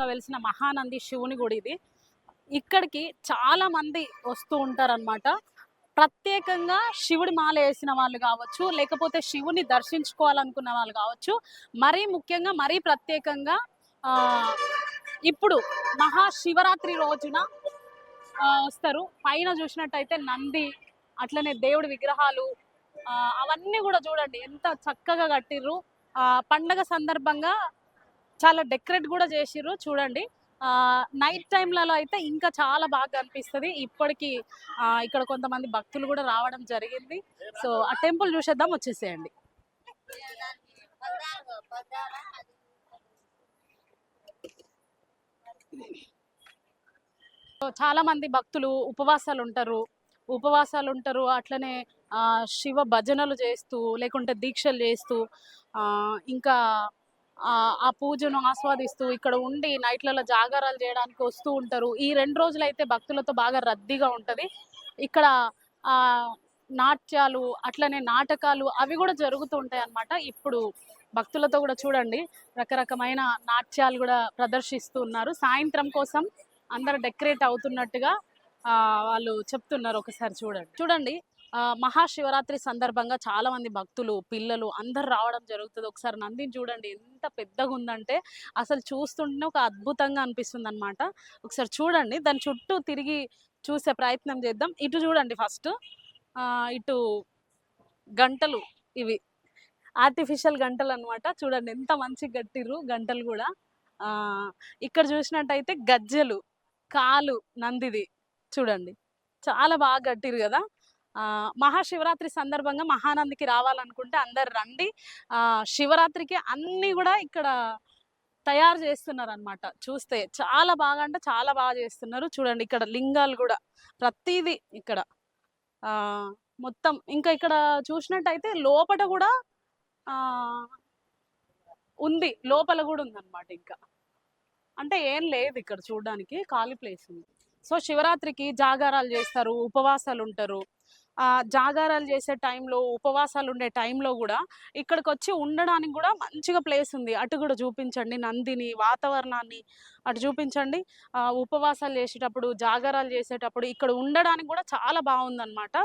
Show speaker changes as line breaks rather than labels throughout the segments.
ప్రసిద్ధంగా వెలిసిన మహానంది శివుని గుడి ఇది. ఇక్కడికి చాలా మంది వస్తూ ఉంటారనమాట. ప్రత్యేకంగా శివుడి మాల వేసిన వాళ్ళు కావచ్చు, లేకపోతే శివుని దర్శించుకోవాలనుకున్న వాళ్ళు కావచ్చు, మరీ ముఖ్యంగా మరీ ప్రత్యేకంగా ఆ ఇప్పుడు మహాశివరాత్రి రోజున వస్తారు. పైన చూసినట్టయితే నంది, అట్లనే దేవుడి విగ్రహాలు, అవన్నీ కూడా చూడండి ఎంత చక్కగా కట్టిర్రు. పండగ సందర్భంగా చాలా డెకరేట్ కూడా చేసిర్రు చూడండి. నైట్ టైంలలో అయితే ఇంకా చాలా బాగా అనిపిస్తుంది. ఇప్పటికి ఇక్కడ కొంతమంది భక్తులు కూడా రావడం జరిగింది. సో ఆ టెంపుల్ చూసేద్దాం, వచ్చేసేయండి. చాలా మంది భక్తులు ఉపవాసాలు ఉంటారు. అట్లనే శివ భజనలు చేస్తూ, లేకుంటే దీక్షలు చేస్తూ, ఇంకా ఆ పూజను ఆస్వాదిస్తూ ఇక్కడ ఉండి నైట్లలో జాగారాలు చేయడానికి వస్తూ ఉంటారు. ఈ 2 రోజులు అయితే భక్తులతో బాగా రద్దీగా ఉంటది. ఇక్కడ ఆ నాట్యాలు, అట్లనే నాటకాలు అవి కూడా జరుగుతూ ఉంటాయి అన్నమాట. ఇప్పుడు భక్తులతో కూడా చూడండి రకరకమైన నాట్యాలు కూడా ప్రదర్శిస్తూ ఉన్నారు. సాయంత్రం కోసం అందరు డెకరేట్ అవుతున్నట్టుగా వాళ్ళు చెప్తున్నారు. ఒకసారి చూడండి మహాశివరాత్రి సందర్భంగా చాలా మంది భక్తులు, పిల్లలు అందరు రావడం జరుగుతుంది. ఒకసారి నందిని చూడండి ఎంత పెద్దగా ఉందంటే అసలు చూస్తుంటేనే ఒక అద్భుతంగా అనిపిస్తుంది అనమాట. ఒకసారి చూడండి, దాని చుట్టూ తిరిగి చూసే ప్రయత్నం చేద్దాం. ఇటు చూడండి ఫస్ట్, ఇటు గంటలు, ఇవి ఆర్టిఫిషియల్ గంటలు అనమాట. చూడండి ఎంత మంచిగా కట్టిర్రు గంటలు కూడా. ఇక్కడ చూసినట్టయితే గజ్జెలు, కాలు నందిది చూడండి చాలా బాగా కట్టిరు కదా. మహాశివరాత్రి సందర్భంగా మహానందికి రావాలనుకుంటే అందరు రండి. శివరాత్రికి అన్నీ కూడా ఇక్కడ తయారు చేస్తున్నారు అనమాట. చూస్తే చాలా బాగా అంటే చాలా బాగా చేస్తున్నారు. చూడండి ఇక్కడ లింగాలు కూడా ప్రతిదీ ఇక్కడ మొత్తం. ఇంకా ఇక్కడ చూసినట్టయితే లోపల కూడా ఉంది, లోపల కూడా ఉందన్నమాట. ఇంకా అంటే ఏం లేదు ఇక్కడ చూడడానికి, ఖాళీ ప్లేస్ ఉంది. సో శివరాత్రికి జాగారాలు చేస్తారు, ఉపవాసాలు ఉంటారు. జాగారాలు చేసే టైంలో, ఉపవాసాలు ఉండే టైంలో కూడా ఇక్కడికి వచ్చి ఉండడానికి కూడా మంచిగా ప్లేస్ ఉంది. అటు కూడా చూపించండి, నందిని, వాతావరణాన్ని అటు చూపించండి. ఉపవాసాలు చేసేటప్పుడు, జాగారాలు చేసేటప్పుడు ఇక్కడ ఉండడానికి కూడా చాలా బాగుందన్నమాట.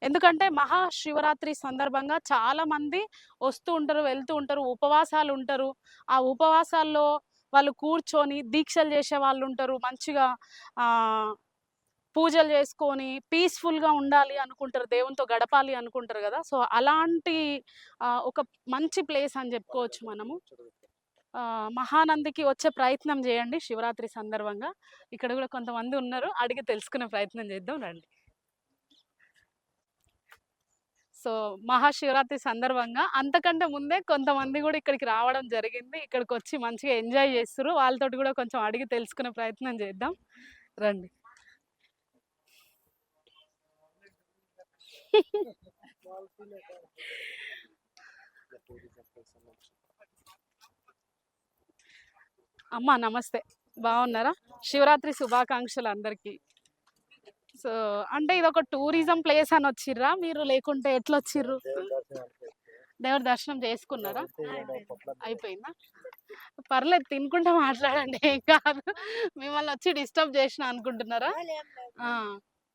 ఎందుకంటే మహాశివరాత్రి సందర్భంగా చాలా మంది వస్తూ ఉంటారు, వెళ్తూ ఉంటారు, ఉపవాసాలు ఉంటారు. ఆ ఉపవాసాల్లో వాళ్ళు కూర్చొని దీక్షలు చేసే వాళ్ళు ఉంటారు. మంచిగా పూజలు చేసుకొని పీస్ఫుల్గా ఉండాలి అనుకుంటారు, దేవునితో గడపాలి అనుకుంటారు కదా. సో అలాంటి ఒక మంచి ప్లేస్ అని చెప్పుకోవచ్చు మనము. మహానందికి వచ్చే ప్రయత్నం చేయండి శివరాత్రి సందర్భంగా. ఇక్కడ కూడా కొంతమంది ఉన్నారు, అడిగి తెలుసుకునే ప్రయత్నం చేద్దాం రండి. సో మహాశివరాత్రి సందర్భంగా అంతకంటే ముందే కొంతమంది కూడా ఇక్కడికి రావడం జరిగింది. ఇక్కడికి వచ్చి మంచిగా ఎంజాయ్ చేస్తారు. వాళ్ళతోటి కూడా కొంచెం అడిగి తెలుసుకునే ప్రయత్నం చేద్దాం రండి. అమ్మా నమస్తే, బాగున్నారా? శివరాత్రి శుభాకాంక్షలు అందరికీ. సో అంటే ఇది ఒక టూరిజం ప్లేస్ అని వచ్చిర్రా మీరు, లేకుంటే ఎట్లా వచ్చిర్రు? దేవుడి దర్శనం చేసుకున్నారా? అయిపోయిందా? పర్లేదు, తినుకుంటా మాట్లాడండి, ఏం కాదు. మిమ్మల్ని వచ్చి డిస్టర్బ్ చేసిన అనుకుంటున్నారా?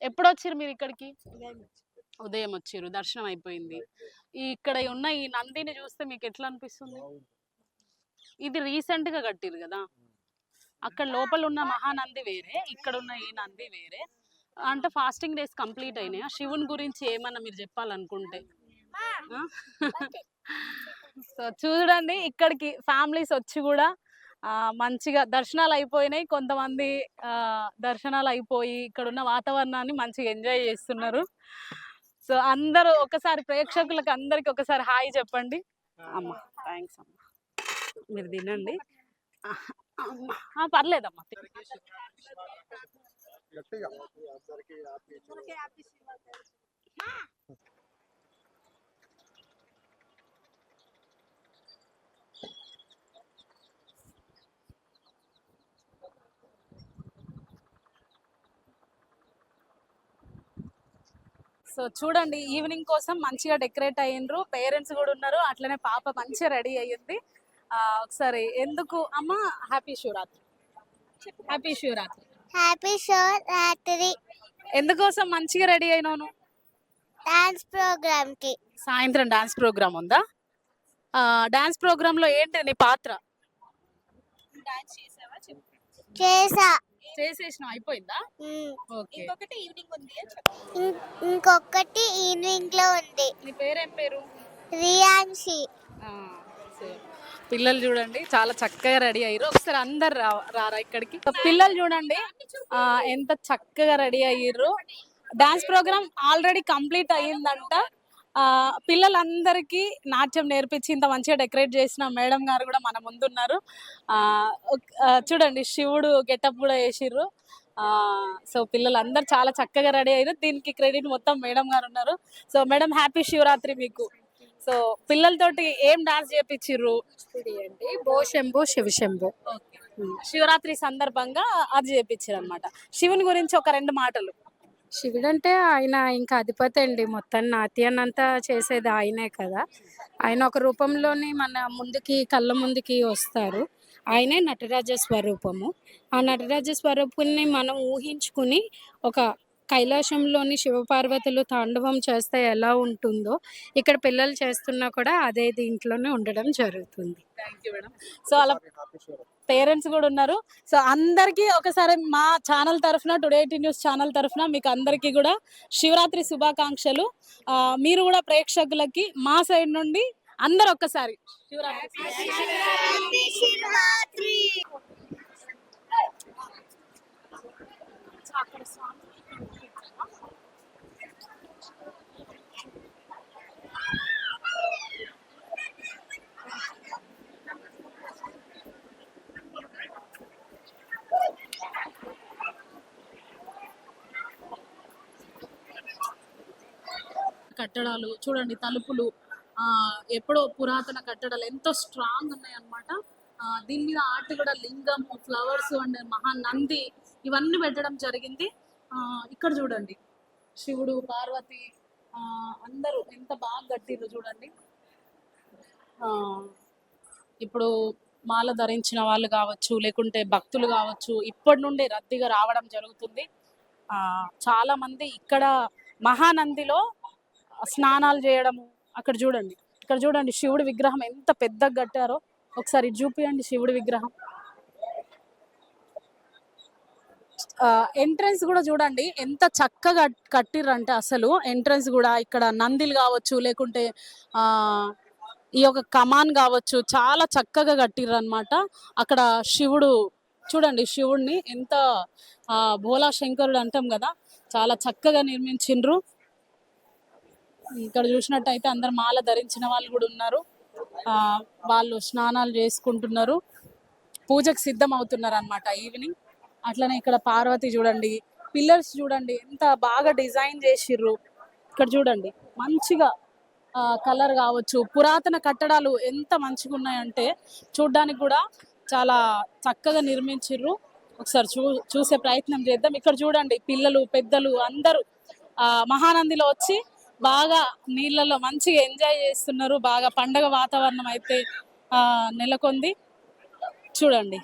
ఎప్పుడు వచ్చిర్రు మీరు ఇక్కడికి? ఉదయం వచ్చిర్రు, దర్శనం అయిపోయింది. ఇక్కడ ఉన్న ఈ నందిని చూస్తే మీకు ఎట్లా అనిపిస్తుంది? ఇది రీసెంట్ గా కట్టిరు కదా. అక్కడ లోపల ఉన్న మహానంది వేరే, ఇక్కడ ఉన్న ఈ నంది వేరే. అంటే ఫాస్టింగ్ డేస్ కంప్లీట్ అయినాయా? శివుని గురించి ఏమన్నా మీరు చెప్పాలనుకుంటే. సో చూడండి ఇక్కడికి ఫ్యామిలీస్ వచ్చి కూడా మంచిగా దర్శనాలు అయిపోయినాయి. కొంతమంది దర్శనాలు అయిపోయి ఇక్కడ ఉన్న వాతావరణాన్ని మంచిగా ఎంజాయ్ చేస్తున్నారు. సో అందరూ ఒకసారి ప్రేక్షకులకు అందరికి ఒకసారి హాయ్ చెప్పండి. అమ్మ థ్యాంక్స్ అమ్మ, మీరు తినండి. పర్లేదమ్మా. సో చూడండి ఈవినింగ్ కోసం మంచిగా డెకరేట్ అయ్యిండ్రు, పేరెంట్స్ కూడా ఉన్నారు, అట్లనే పాప మంచిగా రెడీ అయ్యింది. ఒకసారి ఎందుకు అమ్మ happy Shivaratri, happy Shivaratri.
Happy Shivaratri.
ఎందుకోసం మంచిగా రెడీ అయినావు నువ్వు?
డాన్స్ ప్రోగ్రామ్ కి.
సాయంత్రం డాన్స్ ప్రోగ్రామ్ ఉందా? డాన్స్ ప్రోగ్రామ్ లో ఏంటి నీ పాత్ర?
చేసా.
చేసేసిన అయిపోయిందా?
ఉమ్.
ఓకే.
ఇంకొకటి ఈవినింగ్ లో ఉంది.
నీ పేరేం పేరు?
రియాన్షి.
ఆ, సో పిల్లలు చూడండి చాలా చక్కగా రెడీ అయ్యారు. ఒకసారి అందరు రారా ఇక్కడికి. పిల్లలు చూడండి ఎంత చక్కగా రెడీ అయ్యారు. డాన్స్ ప్రోగ్రామ్ ఆల్రెడీ కంప్లీట్ అయ్యిందంట. పిల్లలందరికీ నాట్యం నేర్పించి ఇంత మంచిగా డెకరేట్ చేసిన మేడం గారు కూడా మన ముందున్నారు. చూడండి శివుడు గెటప్ కూడా వేసిర్రు. సో పిల్లలందరూ చాలా చక్కగా రెడీ అయ్యారు. దీనికి క్రెడిట్ మొత్తం మేడం గారు ఉన్నారు. సో మేడం హ్యాపీ శివరాత్రి మీకు. సో పిల్లలతోటి ఏం డాన్స్ చేపించిర్రు?
అండి భో శంభో శివ శంభో.
శివరాత్రి సందర్భంగా అది చేపించారు అనమాట. శివుని గురించి ఒక 2 మాటలు.
శివుడు అంటే ఆయన ఇంకా అధిపతి అండి, మొత్తం నాట్యాన్ని అంతా చేసేది ఆయనే కదా. ఆయన ఒక రూపంలోని మన ముందుకి కళ్ళ ముందుకి వస్తారు. ఆయనే నటరాజ స్వరూపము. ఆ నటరాజ స్వరూపుని మనం ఊహించుకుని ఒక కైలాసంలోని శివపార్వతులు తాండవం చేస్తే ఎలా ఉంటుందో ఇక్కడ పిల్లలు చేస్తున్నా కూడా అదే దీంట్లోనే ఉండడం జరుగుతుంది.
Thank you madam. సో అలా పేరెంట్స్ కూడా ఉన్నారు. సో అందరికీ ఒకసారి మా ఛానల్ తరఫున, టుడే 18 న్యూస్ ఛానల్ తరఫున మీకు అందరికీ కూడా శివరాత్రి శుభాకాంక్షలు. మీరు కూడా ప్రేక్షకులకి మా సైడ్ నుండి అందరు ఒక్కసారి
శివరాత్రి.
కట్టడాలు చూడండి, తలుపులు ఎప్పుడో పురాతన కట్టడాలు ఎంతో స్ట్రాంగ్ ఉన్నాయి అన్నమాట. దీని మీద ఆర్ట్ కూడా లింగము, ఫ్లవర్స్ అండ్ మహానంది ఇవన్నీ పెట్టడం జరిగింది. ఇక్కడ చూడండి శివుడు, పార్వతి అందరూ ఎంత బాగా కట్టిర్రు చూడండి. ఇప్పుడు మాల ధరించిన వాళ్ళు కావచ్చు, లేకుంటే భక్తులు కావచ్చు, ఇప్పటి నుండే రద్దీగా రావడం జరుగుతుంది. చాలా మంది ఇక్కడ మహానందిలో స్నానాలు చేయడము. అక్కడ చూడండి, ఇక్కడ చూడండి శివుడి విగ్రహం ఎంత పెద్దగా కట్టారో. ఒకసారి చూపియండి శివుడి విగ్రహం. ఎంట్రన్స్ కూడా చూడండి ఎంత చక్కగా కట్టిర్రంటే అసలు ఎంట్రన్స్ కూడా ఇక్కడ నందిలు కావచ్చు, లేకుంటే ఈ యొక్క కమాన్ కావచ్చు, చాలా చక్కగా కట్టిర్రు అనమాట. అక్కడ శివుడు చూడండి, శివుడిని ఎంత భోలా శంకరుడు అంటాం కదా, చాలా చక్కగా నిర్మించిండ్రు. ఇక్కడ చూసినట్టయితే అందరు మాల ధరించిన వాళ్ళు కూడా ఉన్నారు. వాళ్ళు స్నానాలు చేసుకుంటున్నారు, పూజకు సిద్ధం అవుతున్నారు అనమాట ఈవినింగ్. అట్లనే ఇక్కడ పార్వతి చూడండి, పిల్లర్స్ చూడండి ఎంత బాగా డిజైన్ చేసిర్రు. ఇక్కడ చూడండి మంచిగా కలర్ కావచ్చు, పురాతన కట్టడాలు ఎంత మంచిగా ఉన్నాయంటే చూడ్డానికి కూడా చాలా చక్కగా నిర్మించిర్రు. ఒకసారి చూసే ప్రయత్నం చేద్దాం. ఇక్కడ చూడండి పిల్లలు, పెద్దలు అందరూ మహానందిలో వచ్చి బాగా నీళ్ళలో మంచిగా ఎంజాయ్ చేస్తున్నారు. బాగా పండగ వాతావరణం అయితే నెలకొంది. చూడండి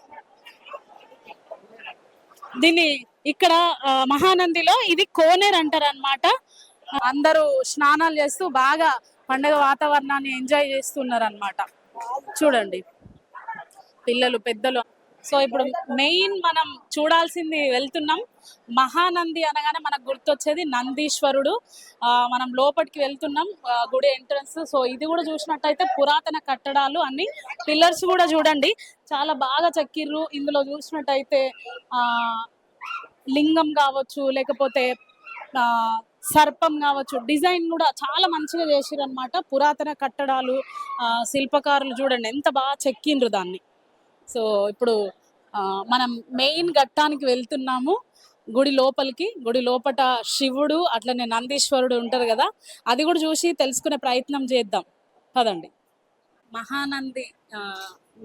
దీన్ని ఇక్కడ మహానందిలో ఇది కోనేరు అంటారు అనమాట. అందరూ స్నానాలు చేస్తూ బాగా పండగ వాతావరణాన్ని ఎంజాయ్ చేస్తున్నారు అనమాట. చూడండి పిల్లలు, పెద్దలు. సో ఇప్పుడు మెయిన్ మనం చూడాల్సింది వెళ్తున్నాం. మహానంది అనగానే మనకు గుర్తొచ్చేది నందీశ్వరుడు. మనం లోపలికి వెళ్తున్నాం, గుడి ఎంట్రన్స్. సో ఇది కూడా చూసినట్టయితే పురాతన కట్టడాలు అన్ని. పిల్లర్స్ కూడా చూడండి చాలా బాగా చెక్కిర్రు. ఇందులో చూసినట్టయితే లింగం కావచ్చు, లేకపోతే సర్పం కావచ్చు, డిజైన్ కూడా చాలా మంచిగా చేసిర్రు అనమాట. పురాతన కట్టడాలు, శిల్పకారులు చూడండి ఎంత బాగా చెక్కిండ్రు దాన్ని. సో ఇప్పుడు మనం మెయిన్ ఘట్టానికి వెళ్తున్నాము, గుడి లోపలికి. గుడి లోపట శివుడు అట్లనే నందీశ్వరుడు ఉంటారు కదా, అది కూడా చూసి తెలుసుకునే ప్రయత్నం చేద్దాం కదండి. మహానంది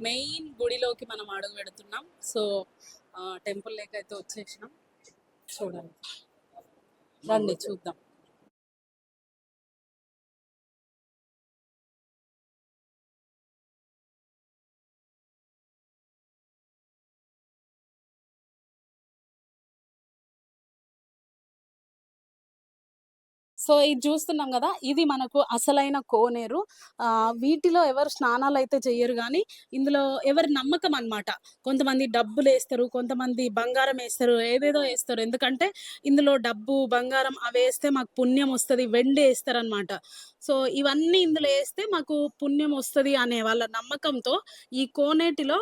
మెయిన్ గుడిలోకి మనం అడుగు పెడుతున్నాం. సో టెంపుల్ లేక అయితే వచ్చేసినాం. చూడండి, రండి చూద్దాం. సో ఇది చూస్తున్నాం కదా, ఇది మనకు అసలైన కోనేరు. వీటిలో ఎవరు స్నానాలు అయితే చెయ్యరు కానీ ఇందులో ఎవరి నమ్మకం అన్నమాట. కొంతమంది డబ్బులు వేస్తారు, కొంతమంది బంగారం వేస్తారు, ఏదేదో వేస్తారు. ఎందుకంటే ఇందులో డబ్బు బంగారం అవి వేస్తే మాకు పుణ్యం వస్తుంది, వెండి వేస్తారనమాట. సో ఇవన్నీ ఇందులో వేస్తే మాకు పుణ్యం వస్తుంది అనే వాళ్ళ నమ్మకంతో ఈ కోనేటిలో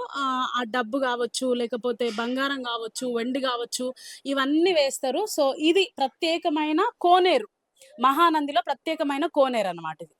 ఆ డబ్బు కావచ్చు, లేకపోతే బంగారం కావచ్చు, వెండి కావచ్చు, ఇవన్నీ వేస్తారు. సో ఇది ప్రత్యేకమైన కోనేరు, మహానందిలో ప్రత్యేకమైన కోనేరు అన్నమాట ఇది.